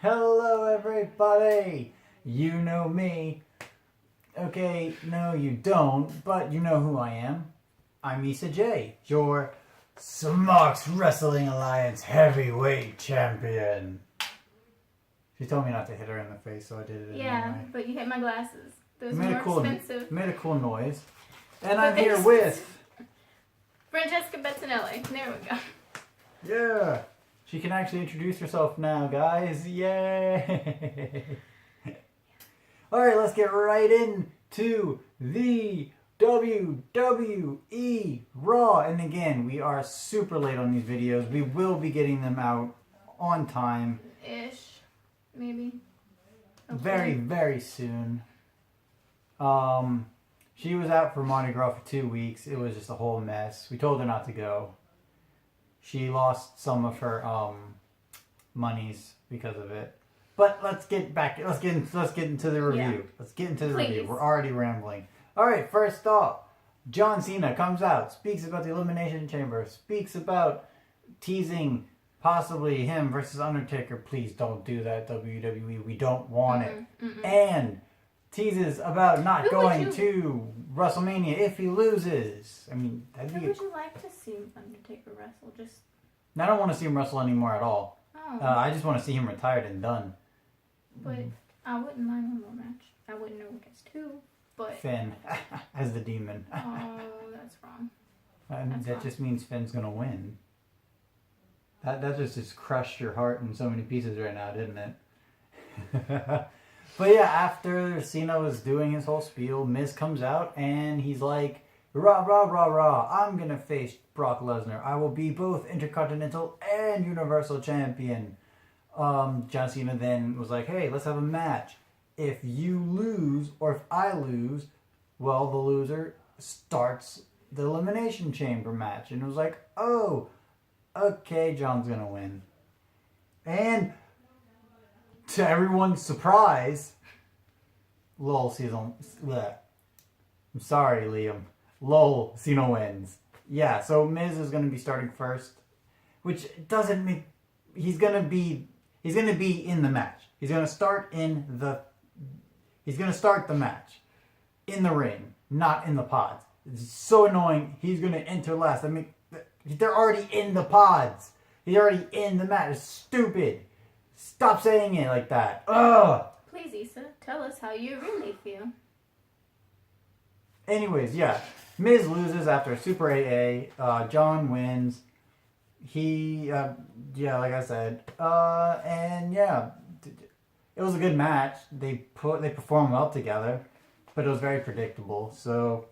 Hello everybody! You know me. Okay, no you don't, but you know who I am. I'm Isa J, your Smox Wrestling Alliance Heavyweight Champion. She told me not to hit her in the face, so I did it anyway. But you hit my glasses. Those are more expensive. Made a cool noise. And I'm here with... Francesca Bettinelli. There we go. Yeah! She can actually introduce herself now, guys. Yay! Alright, let's get right into the WWE Raw. And again, we are super late on these videos. We will be getting them out on time. Ish. Maybe. Okay. Very, very soon. She was out for Mardi Gras for 2 weeks. It was just a whole mess. We told her not to go. She lost some of her monies because of it. But let's get back. Let's get into the review. Yeah. Let's get into the review. We're already rambling. All right. First off, John Cena comes out, speaks about the Elimination Chamber, speaks about teasing possibly him versus Undertaker. Please don't do that, WWE. We don't want it. And teases about not going to WrestleMania if he loses. I mean, that'd be... Would you like to see Undertaker wrestle? I don't want to see him wrestle anymore at all. Oh. I just want to see him retired and done. But I wouldn't mind one more match. I wouldn't know against who, but... Finn as the demon. Oh, that's wrong. That just means Finn's going to win. That just crushed your heart in so many pieces right now, didn't it? But yeah, after Cena was doing his whole spiel, Miz comes out and he's like, rah, rah, rah, rah, I'm going to face Brock Lesnar. I will be both Intercontinental and Universal Champion. John Cena then was like, hey, let's have a match. If you lose, or if I lose, well, the loser starts the Elimination Chamber match. And it was like, oh, okay, John's going to win. And... to everyone's surprise, lol, Cena. I'm sorry, Liam. Lol, Cena wins. Yeah, so Miz is going to be starting first, which doesn't mean he's going to be in the match. He's going to start the match in the ring, not in the pods. It's so annoying. He's going to enter last. I mean, they're already in the pods. He's already in the match. It's stupid. Stop saying it like that. Ugh. Please, Isa, tell us how you really feel. Anyways, yeah. Miz loses after Super AA. John wins. Yeah, like I said. And yeah, it was a good match. They performed well together, but it was very predictable. So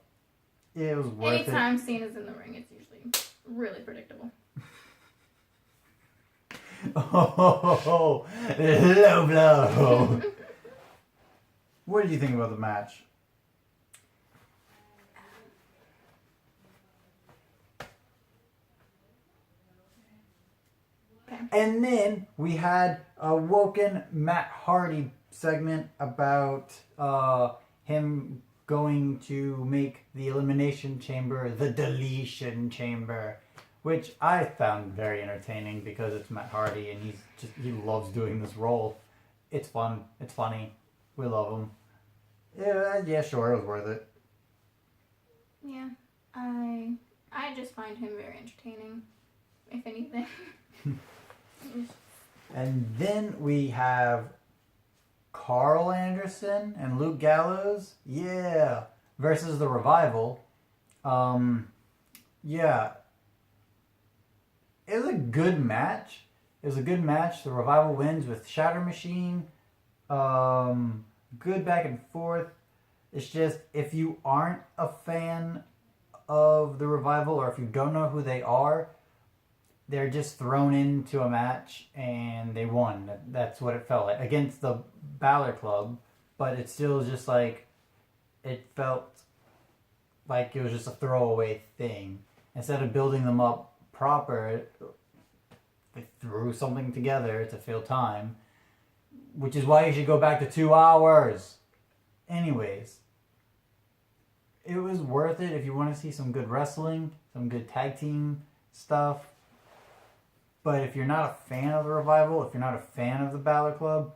it was worth it. Anytime Cena's in the ring, it's usually really predictable. Oh, low blow. What did you think about the match? Okay. And then we had a Woken Matt Hardy segment about him going to make the Elimination Chamber the Deletion Chamber, which I found very entertaining because it's Matt Hardy and he loves doing this role. It's fun. It's funny. We love him. Yeah, sure, it was worth it. Yeah, I just find him very entertaining, if anything. And then we have Carl Anderson and Luke Gallows. Yeah. Versus the Revival. Yeah. It was a good match. The Revival wins with Shatter Machine. Good back and forth. It's just, if you aren't a fan of the Revival, or if you don't know who they are, they're just thrown into a match and they won. That's what it felt like. Against the Balor Club. But it's still just like, it felt like it was just a throwaway thing. Instead of building them up proper, they threw something together to fill time, which is why you should go back to 2 hours. Anyways, it was worth it if you want to see some good wrestling, some good tag team stuff. But if you're not a fan of the Revival, if you're not a fan of the Balor Club,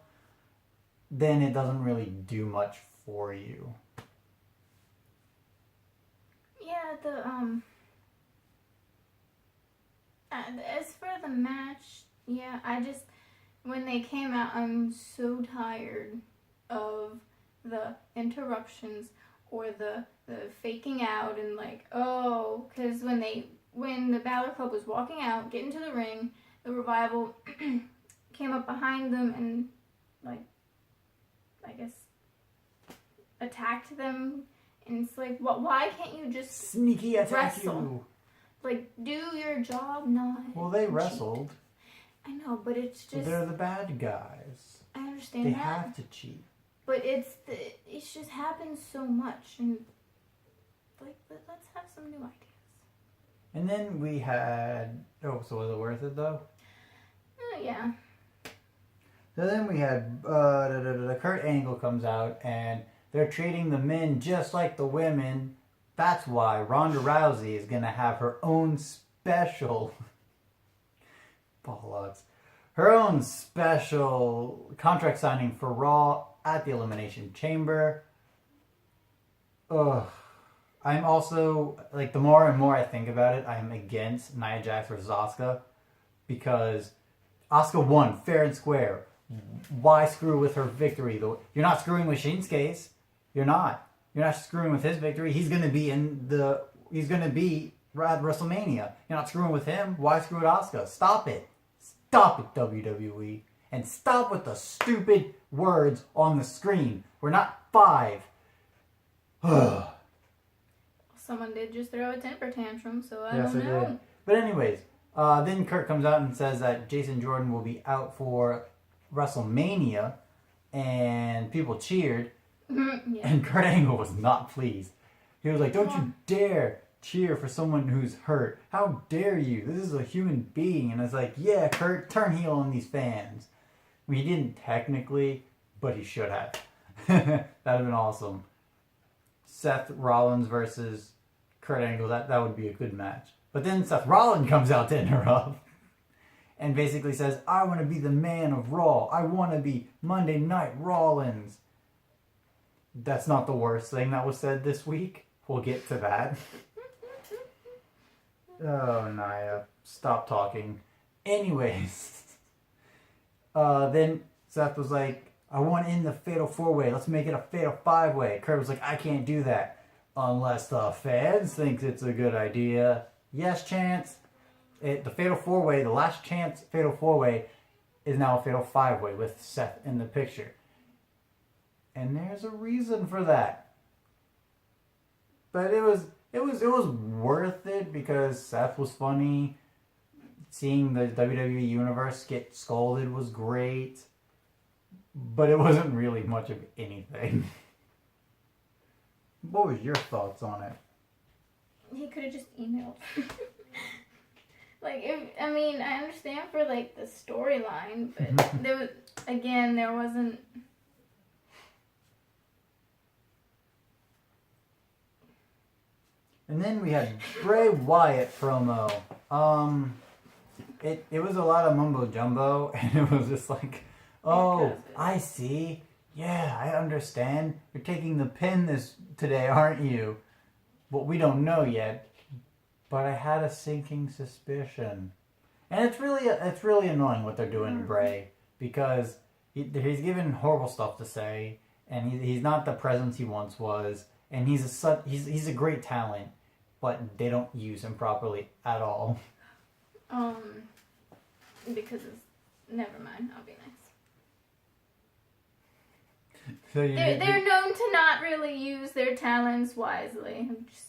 then it doesn't really do much for you. Yeah, as for the match, yeah, when they came out, I'm so tired of the interruptions or the faking out and like, oh, because when the Balor Club was walking out, getting to the ring, the Revival came up behind them and, like, I guess, attacked them. And it's like, why can't you just sneaky attack wrestle? You? Like, do your job, not Well, they cheat. wrestled. I know, but it's just... Well, they're the bad guys. I understand they that. They have to cheat. But it's just happens so much, and like let's have some new ideas. And then we had so was it worth it though? Yeah. So then we had Kurt Angle comes out and they're treating the men just like the women. That's why Ronda Rousey is gonna have her own special her own special contract signing for Raw at the Elimination Chamber. Ugh. I'm also, like, the more and more I think about it, I'm against Nia Jax versus Asuka. Because Asuka won fair and square. Why screw with her victory? You're not screwing with Shinsuke's. You're not. You're not screwing with his victory. He's going to be at WrestleMania. You're not screwing with him. Why screw with Asuka? Stop it. Stop it, WWE. And stop with the stupid words on the screen. We're not 5. Someone did just throw a temper tantrum, so I don't know. Did. But anyways, then Kurt comes out and says that Jason Jordan will be out for WrestleMania, and people cheered, yeah. And Kurt Angle was not pleased. He was like, don't you dare cheer for someone who's hurt. How dare you? This is a human being. And I was like, yeah, Kurt, turn heel on these fans. Well, he didn't technically, but he should have. That would have been awesome. Seth Rollins versus Kurt Angle, that would be a good match. But then Seth Rollins comes out to interrupt and basically says, I want to be the man of Raw. I want to be Monday Night Rollins. That's not the worst thing that was said this week. We'll get to that. Oh, Nia, stop talking. Anyways, then Seth was like, I want in the Fatal 4-Way. Let's make it a Fatal 5-Way. Kurt was like, I can't do that unless the fans think it's a good idea. Yes, Chance. The Fatal 4-Way, the last chance Fatal 4-Way is now a Fatal 5-Way with Seth in the picture. And there's a reason for that. But it was worth it because Seth was funny. Seeing the WWE Universe get scolded was great. But it wasn't really much of anything. What was your thoughts on it? He could have just emailed. I understand for like the storyline, but there wasn't. And then we had Bray Wyatt promo. It was a lot of mumbo jumbo, and it was just like, oh, I see. Yeah, I understand. You're taking the pin today, aren't you? But we don't know yet. But I had a sinking suspicion. And it's really annoying what they're doing to Bray. Because he's given horrible stuff to say. And he's not the presence he once was. And he's a great talent. But they don't use him properly at all. Because never mind, I'll be nice. So they're known to not really use their talents wisely. Just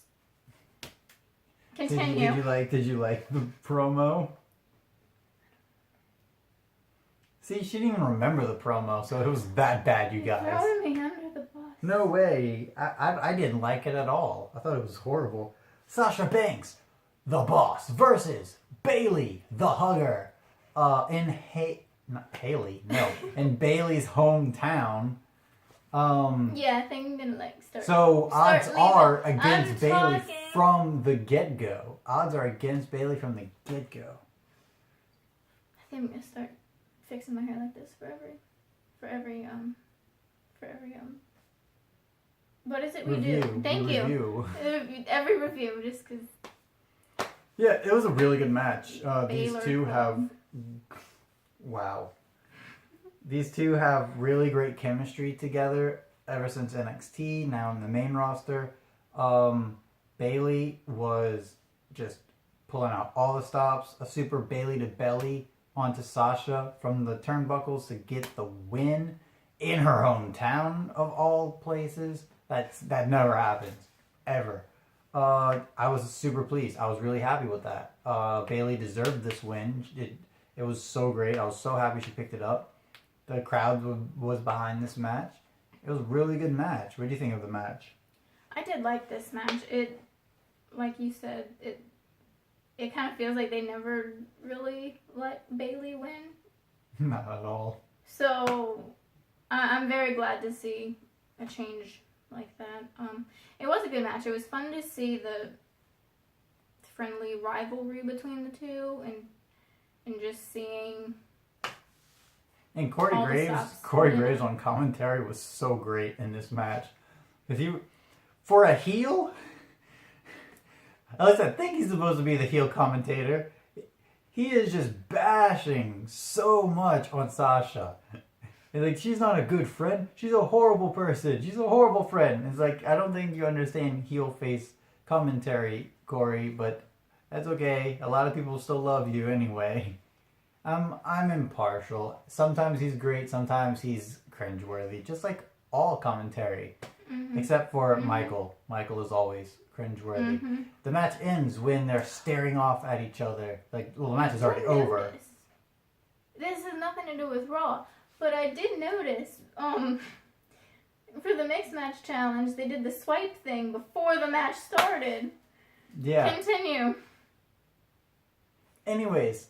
continue. Did you like the promo? See, she didn't even remember the promo, so it was that bad, you guys. Throwing me under the bus. No way. I didn't like it at all. I thought it was horrible. Sasha Banks, the boss, versus Bayley, the hugger, in Bayley's hometown. Thing didn't start. So odds are against Bayley from the get-go. Odds are against Bayley from the get-go. think I'm gonna start fixing my hair like this for every what is it we Review. do? Thank you. Review. Every review, just because. Yeah, it was a really good match. These Baylor two Club. have, wow. These two have really great chemistry together ever since NXT. Now in the main roster, Bayley was just pulling out all the stops. A super Bayley to belly onto Sasha from the turnbuckles to get the win in her hometown of all places. That never happens ever. I was super pleased. I was really happy with that. Bayley deserved this win. It was so great. I was so happy she picked it up. The crowd was behind this match. It was a really good match. What do you think of the match? I did like this match. It, like you said, it kind of feels like they never really let Bayley win. Not at all. So I'm very glad to see a change like that. It was a good match. It was fun to see the friendly rivalry between the two, and just seeing. And Corey Graves on commentary was so great in this match. Because for a heel, at least I think he's supposed to be the heel commentator, he is just bashing so much on Sasha. It's like, she's not a good friend. She's a horrible person. She's a horrible friend. It's like, I don't think you understand heel face commentary, Corey, but that's okay. A lot of people still love you anyway. I'm impartial. Sometimes he's great. Sometimes he's cringeworthy. Just like all commentary. Mm-hmm. Except for Michael. Michael is always cringeworthy. Mm-hmm. The match ends when they're staring off at each other. Like, well, the match is already over. This has nothing to do with Raw. But I did notice, for the Mixed Match Challenge, they did the swipe thing before the match started. Yeah. Continue. Anyways,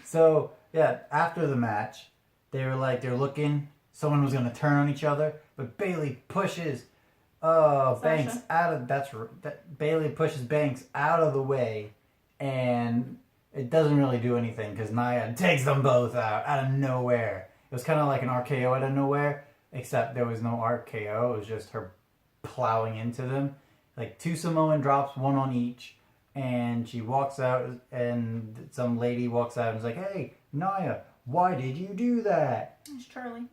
so, yeah, after the match, they're looking, someone was going to turn on each other, but Bayley pushes Banks out of, Bayley pushes Banks out of the way, and it doesn't really do anything, because Nia takes them both out of nowhere. It was kind of like an RKO out of nowhere, except there was no RKO, it was just her plowing into them. Like, 2 Samoan drops, 1 on each. And she walks out, and some lady walks out and is like, "Hey, Nia, why did you do that?" It's Charlie.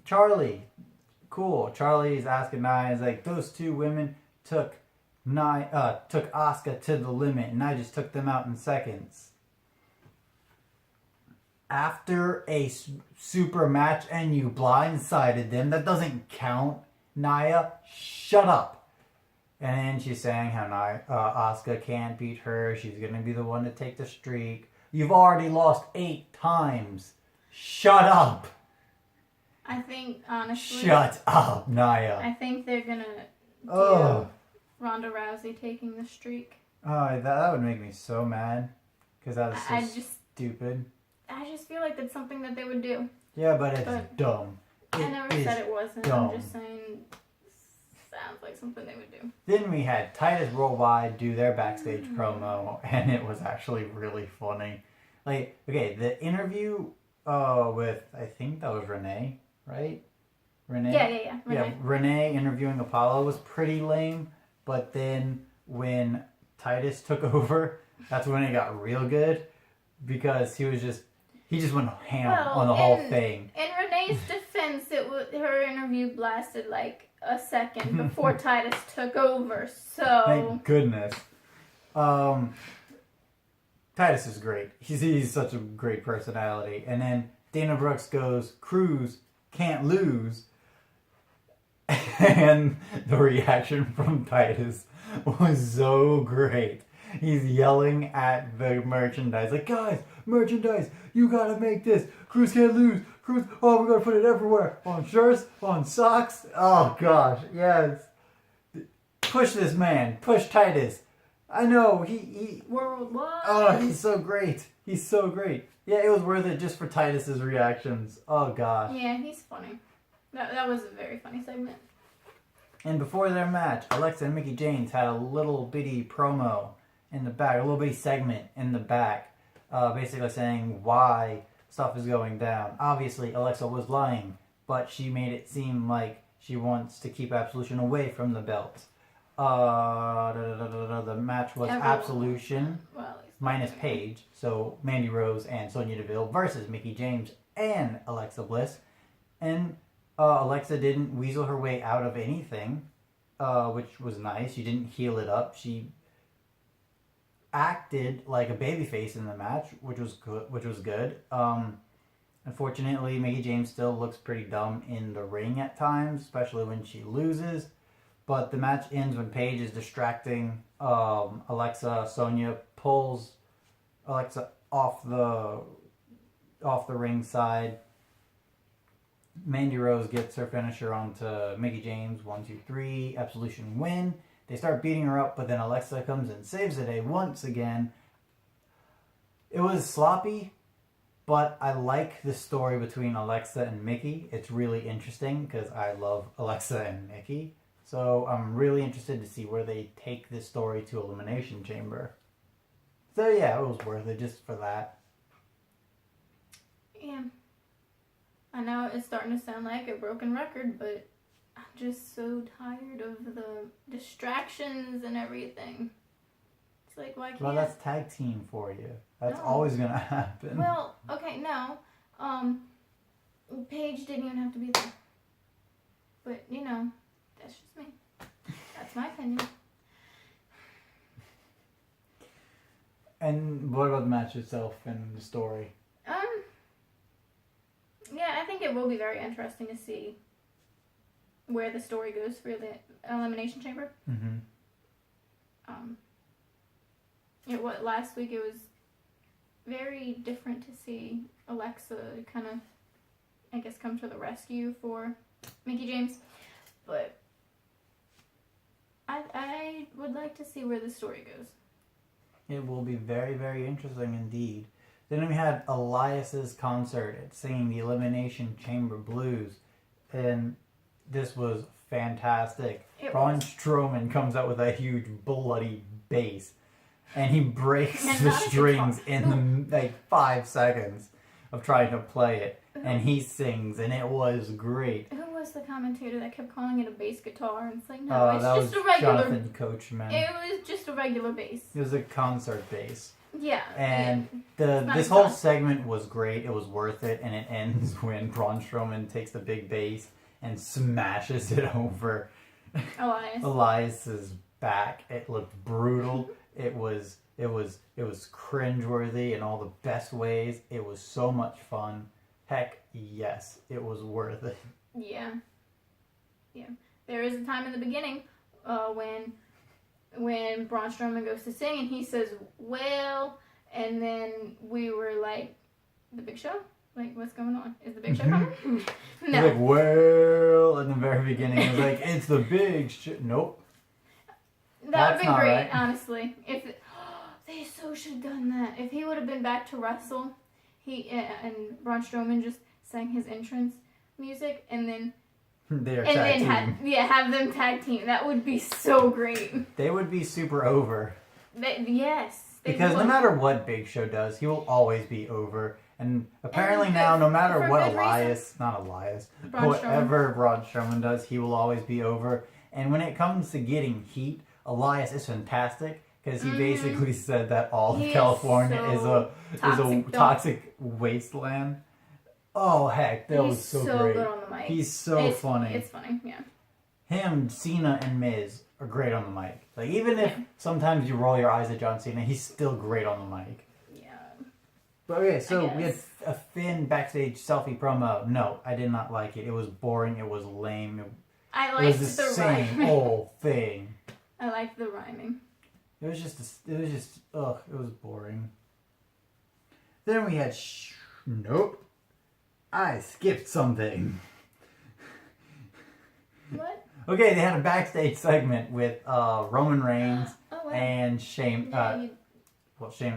Charlie. Cool. Charlie is asking Nia, is like, those 2 women took Asuka to the limit, and I just took them out in seconds. After a super match and you blindsided them, that doesn't count. Nia, shut up. And she's saying how Asuka can't beat her. She's going to be the one to take the streak. You've already lost 8 times. Shut up. I think, honestly... Shut up, Nia. I think they're going to do Ronda Rousey taking the streak. Oh, that would make me so mad. Because that was so stupid. I just feel like that's something that they would do. Yeah, but it's dumb. I never said it wasn't. Dumb. I'm just saying... Sounds like something they would do. Then we had Titus Worldwide do their backstage promo, and it was actually really funny. Like, okay, the interview with, I think that was Renee, right? Renee? Yeah. Renee. Yeah, Renee interviewing Apollo was pretty lame, but then when Titus took over, that's when it got real good, because he just went ham on the whole thing. In Renee's defense, her interview lasted like a second before Titus took over, so... Thank goodness. Titus is great. He's such a great personality. And then Dana Brooks goes, "Cruz can't lose." And the reaction from Titus was so great. He's yelling at the merchandise, like, "Guys, merchandise, you gotta make this. Cruz can't lose. Cruz, oh, we're gonna put it everywhere. On shirts, on socks." Oh gosh, yes. Push this man. Push Titus. I know, he worldwide. Oh, he's so great. He's so great. Yeah, it was worth it just for Titus's reactions. Oh gosh. Yeah, he's funny. That was a very funny segment. And before their match, Alexa and Mickie James had a little bitty promo in the back, a little bitty segment in the back. basically saying why stuff is going down. Obviously, Alexa was lying, but she made it seem like she wants to keep Absolution away from the belt. The match was Absolution minus Paige, so Mandy Rose and Sonya Deville versus Mickie James and Alexa Bliss. And Alexa didn't weasel her way out of anything, which was nice. She didn't heel it up. She acted like a babyface in the match, which was good. Unfortunately, Mickie James still looks pretty dumb in the ring at times, especially when she loses. But the match ends when Paige is distracting Alexa. Sonya pulls Alexa off the ring side. Mandy Rose gets her finisher onto Mickie James. 1, 2, 3. Absolution win. They start beating her up, but then Alexa comes and saves the day once again. It was sloppy, but I like the story between Alexa and Mickie. It's really interesting because I love Alexa and Mickie. So I'm really interested to see where they take this story to Elimination Chamber. So yeah, it was worth it just for that. Yeah. I know it's starting to sound like a broken record, but I'm just so tired of the distractions and everything. It's like, why can't... Well, that's tag team for you. That's always going to happen. Well, okay, no. Paige didn't even have to be there. But, you know, that's just me. That's my opinion. And what about the match itself and the story? Yeah, I think it will be very interesting to see where the story goes for the Elimination Chamber. Mm-hmm. Last week it was very different to see Alexa kind of, I guess, come to the rescue for Mickie James. But I would like to see where the story goes. It will be very, very interesting indeed. Then we had Elias's concert at singing the Elimination Chamber Blues, and this was fantastic. Braun Strowman comes out with a huge bloody bass, and he breaks the strings in like 5 seconds of trying to play it, and he sings, and it was great. Who was the commentator that kept calling it a bass guitar? And it's like, no, it's just a regular... Jonathan Coachman. It was just a regular bass. It was a concert bass. Yeah. And this whole segment was great. It was worth it. And it ends when Braun Strowman takes the big bass and smashes it over Elias's back. It looked brutal. It was cringeworthy in all the best ways. It was so much fun. Heck, yes, it was worth it. Yeah. Yeah. There is a time in the beginning when Braun Strowman goes to sing and he says, well, and then we were like, the Big Show? Like, what's going on? Is the Big Show coming? No. Like, well, in the very beginning, it was like, it's the Big Show. Nope. That would have been great, right. Honestly. They so should have done that. If he would have been back to wrestle, and Braun Strowman just sang his entrance music, and then have them tag team. That would be so great. They would be super over. Yes. Because no matter what Big Show does, he will always be over. And apparently now, no matter what whatever Braun Strowman does, he will always be over. And when it comes to getting heat, Elias is fantastic. Because he basically said that all of California is a toxic wasteland. Oh, heck, that was so great. He's so good on the mic. He's so funny. It's funny, yeah. Him, Cena, and Miz are great on the mic. Like, even if sometimes you roll your eyes at John Cena, he's still great on the mic. Yeah. But okay, so we had a Finn backstage selfie promo. No, I did not like it. It was boring. It was lame. I liked the same old thing. I liked the rhyming. It was just, it was boring. Then we had, nope, I skipped something. What? Okay, they had a backstage segment with Roman Reigns and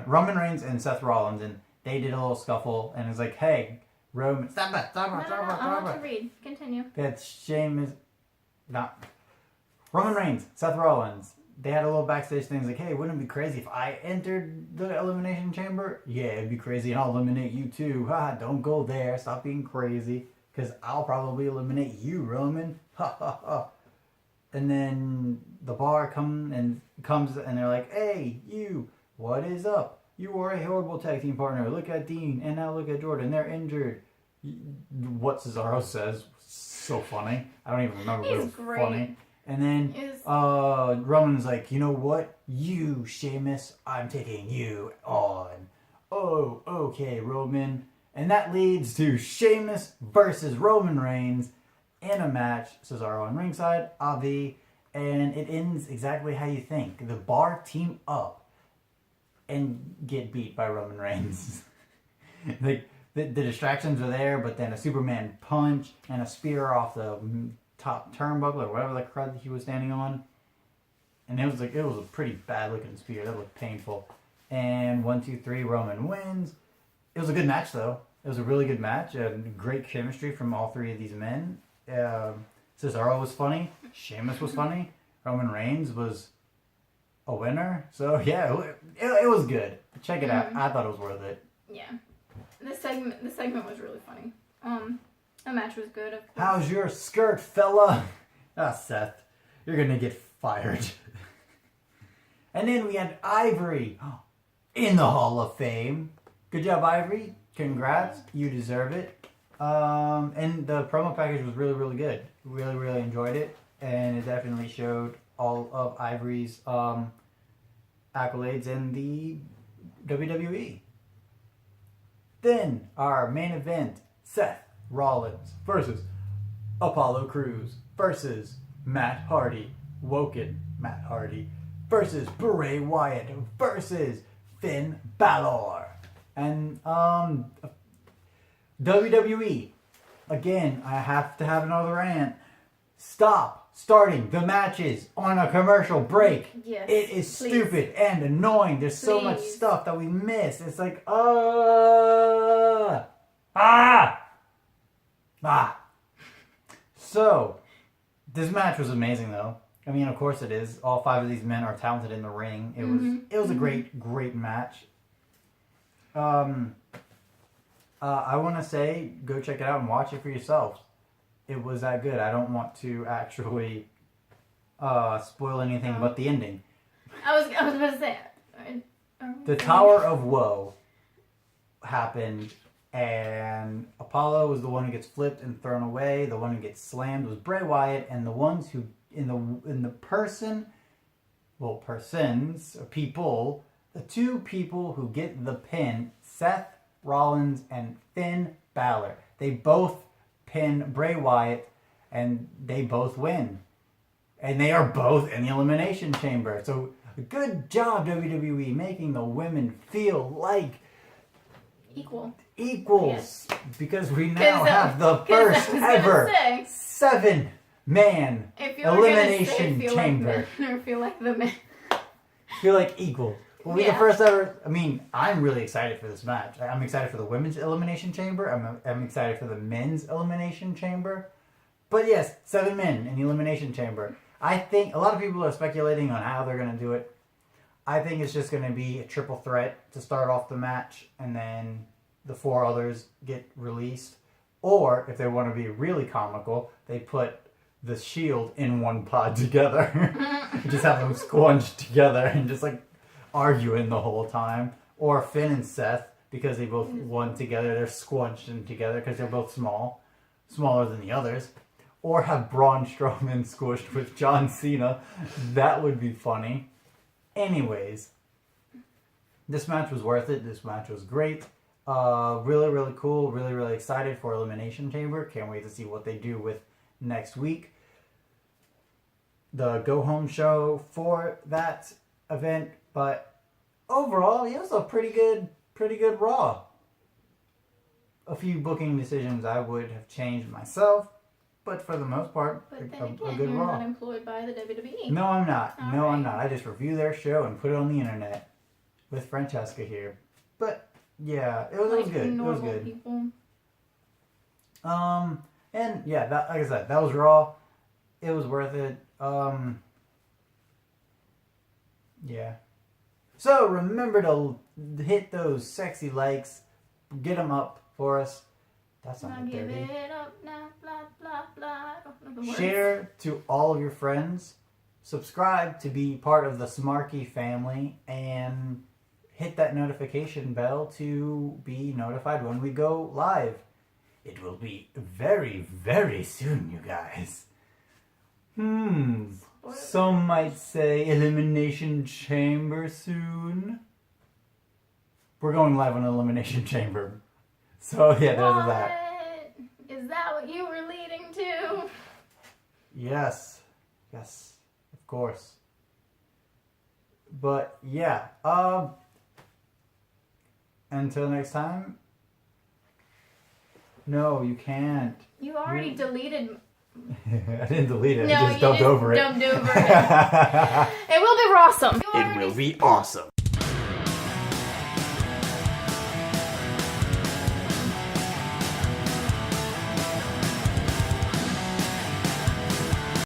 Roman Reigns and Seth Rollins, and they did a little scuffle, and it was like, hey, Roman, stop it. I want to read. Continue. Roman Reigns, Seth Rollins, they had a little backstage things like, hey, wouldn't it be crazy if I entered the Elimination Chamber? Yeah, it'd be crazy, and I'll eliminate you too. Ha, don't go there. Stop being crazy, because I'll probably eliminate you, Roman. Ha ha ha. And then the bar comes and they're like, hey, you, what is up? You are a horrible tag team partner. Look at Dean, and now look at Jordan. They're injured. What Cesaro says, so funny. I don't even remember, but it was great. funny. And then Roman's like, you know what? You, Sheamus, I'm taking you on. Oh, okay, Roman. And that leads to Sheamus versus Roman Reigns in a match. Cesaro on ringside, Avi. And it ends exactly how you think. The Bar team up and get beat by Roman Reigns. Like, the distractions are there, but then a Superman punch and a spear off the top turnbuckle or whatever the crud he was standing on. And it was a pretty bad looking spear. That looked painful. And 1, 2, 3, Roman wins. It was a good match though. It was a really good match. Great chemistry from all three of these men. Cesaro was funny. Sheamus was funny. Roman Reigns was a winner. So yeah, it was good. Check it out. I thought it was worth it. Yeah. The segment was really funny. The match was good, of course. How's your skirt, fella? Seth, you're gonna get fired. And then we had Ivory in the Hall of Fame. Good job, Ivory. Congrats. You deserve it. And the promo package was really, really good. Really, really enjoyed it. And it definitely showed all of Ivory's accolades in the WWE. Then our main event, Seth Rollins versus Apollo Crews versus Matt Hardy, Woken Matt Hardy, versus Bray Wyatt versus Finn Balor. And WWE, again, I have to have another rant. Stop starting the matches on a commercial break. Yes, it is please. Stupid and annoying. There's so much stuff that we miss. It's like, So, this match was amazing though. I mean, of course it is. All 5 of these men are talented in the ring. It was a great match. I want to say, go check it out and watch it for yourselves. It was that good. I don't want to actually spoil anything but the ending. I was about to say. The Tower of Woe happened, and Apollo was the one who gets flipped and thrown away. The one who gets slammed was Bray Wyatt, and the ones who the 2 people who get the pin, Seth Rollins and Finn Balor. They both pin Bray Wyatt, and they both win. And they are both in the Elimination Chamber. So, good job, WWE, making the women feel like equals. Yes. Because we now have the first ever 7-man Elimination Chamber. Feel like the men. Feel like equal. We'll be the first ever. I mean, I'm really excited for this match. I'm excited for the women's Elimination Chamber. I'm excited for the men's Elimination Chamber. But yes, 7 men in the Elimination Chamber. I think a lot of people are speculating on how they're going to do it. I think it's just going to be a triple threat to start off the match, and then the 4 others get released. Or, if they want to be really comical, they put the Shield in one pod together. Just have them squunched together and just like arguing the whole time. Or Finn and Seth, because they both won together, they're squunched in together because they're both smaller than the others. Or have Braun Strowman squished with John Cena. That would be funny. Anyways, this match was worth it. This match was great. Really, really cool. Really, really excited for Elimination Chamber. Can't wait to see what they do with next week. The go-home show for that event. But overall, it was a pretty good Raw. A few booking decisions I would have changed myself. But for the most part, but then a again, good you're Raw. not employed by the WWE. No, I'm not. All I'm not. I just review their show and put it on the internet with Francesca here. But yeah, it was good. It was good. People. And yeah, like I said, that was Raw. It was worth it. Yeah. So remember to hit those sexy likes. Get them up for us. That's not Now give dirty. it up now, blah, blah, blah. I don't know the words. Share to all of your friends. Subscribe to be part of the Smarky family. And hit that notification bell to be notified when we go live. It will be very, very soon, you guys. Some might say Elimination Chamber soon. We're going live on Elimination Chamber. So yeah, there's that. Is that what you were leading to? Yes. Yes. Of course. But yeah. Until next time. No, you can't. You already deleted. I didn't delete it. No, I just dubbed over it. Dubbed over it. It will be awesome. It will be awesome.